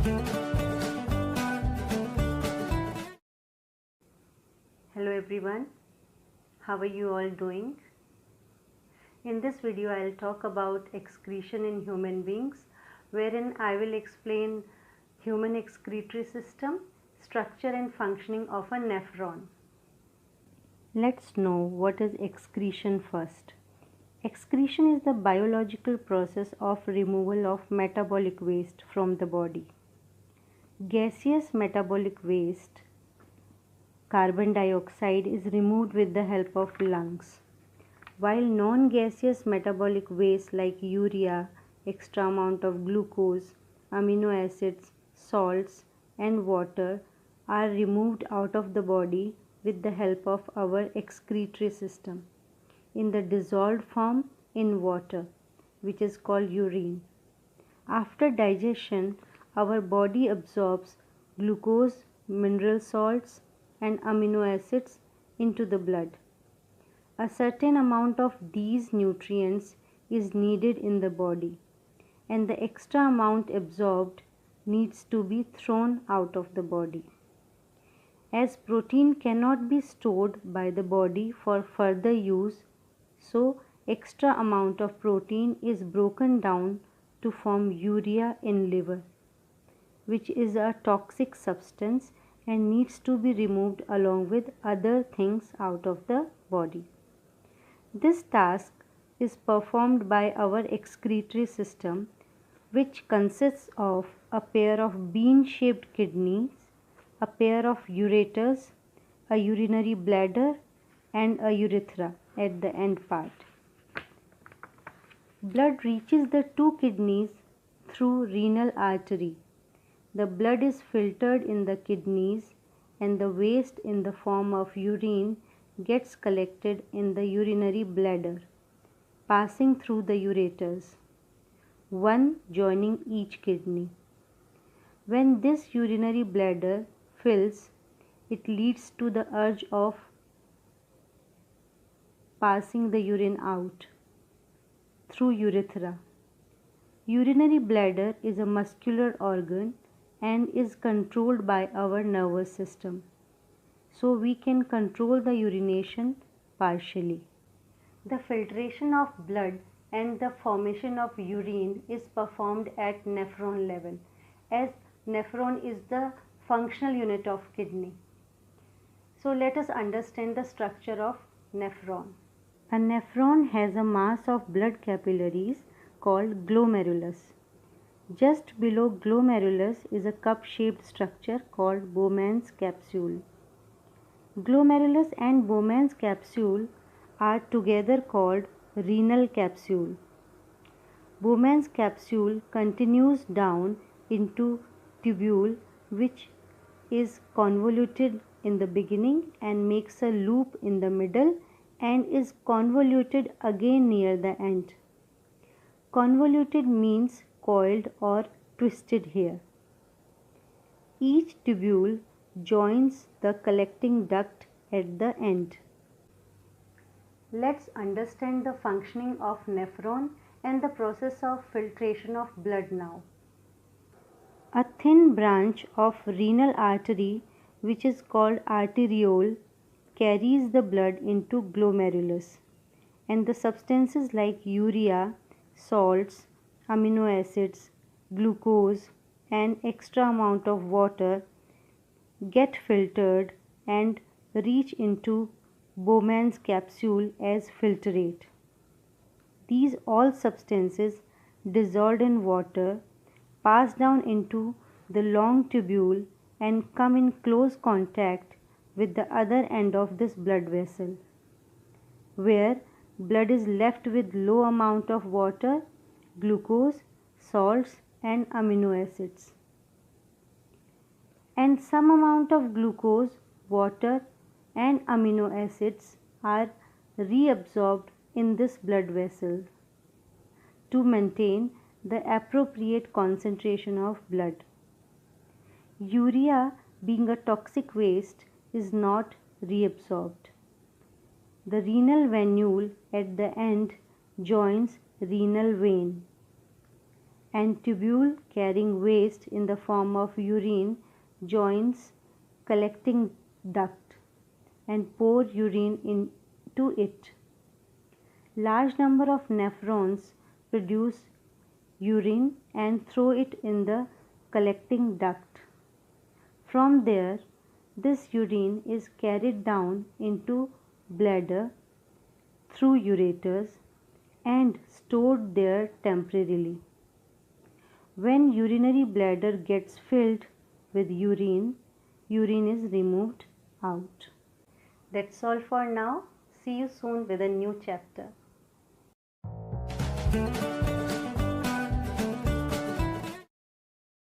Hello everyone, how are you all doing? In this video I will talk about excretion in human beings, wherein I will explain human excretory system, structure and functioning of a nephron. Let's know what is excretion first. Excretion is the biological process of removal of metabolic waste from the body. Gaseous metabolic waste, carbon dioxide, is removed with the help of lungs, while non-gaseous metabolic waste like urea, extra amount of glucose, amino acids, salts and water are removed out of the body with the help of our excretory system in the dissolved form in water, which is called urine. After digestion, our body absorbs glucose, mineral salts and amino acids into the blood. A certain amount of these nutrients is needed in the body, and the extra amount absorbed needs to be thrown out of the body. As protein cannot be stored by the body for further use, so extra amount of protein is broken down to form urea in liver, which is a toxic substance and needs to be removed along with other things out of the body. This task is performed by our excretory system, which consists of a pair of bean-shaped kidneys, a pair of ureters, a urinary bladder and a urethra at the end part. Blood reaches the two kidneys through renal artery. The blood is filtered in the kidneys and the waste in the form of urine gets collected in the urinary bladder, passing through the ureters, one joining each kidney. When this urinary bladder fills, it leads to the urge of passing the urine out through urethra. Urinary bladder is a muscular organ and is controlled by our nervous system, so we can control the urination partially. The filtration of blood and the formation of urine is performed at nephron level, as nephron is the functional unit of kidney. So let us understand the structure of nephron. A nephron has a mass of blood capillaries called glomerulus. Just below glomerulus is a cup-shaped structure called Bowman's capsule. Glomerulus and Bowman's capsule are together called renal capsule. Bowman's capsule continues down into tubule, which is convoluted in the beginning and makes a loop in the middle and is convoluted again near the end. Convoluted means coiled or twisted here. Each tubule joins the collecting duct at the end. Let's understand the functioning of nephron and the process of filtration of blood now. A thin branch of renal artery, which is called arteriole, carries the blood into glomerulus, and the substances like urea, salts, amino acids, glucose and extra amount of water get filtered and reach into Bowman's capsule as filtrate. These all substances dissolved in water pass down into the long tubule and come in close contact with the other end of this blood vessel, where blood is left with low amount of water, glucose, salts and amino acids, and some amount of glucose, water and amino acids are reabsorbed in this blood vessel to maintain the appropriate concentration of blood. Urea, being a toxic waste, is not reabsorbed. The renal venule at the end joins renal vein. and tubule carrying waste in the form of urine joins collecting duct and pour urine into it. Large number of nephrons produce urine and throw it in the collecting duct. From there, this urine is carried down into bladder through ureters and stored there temporarily. When urinary bladder gets filled with urine, urine is removed out. That's all for now. See you soon with a new chapter.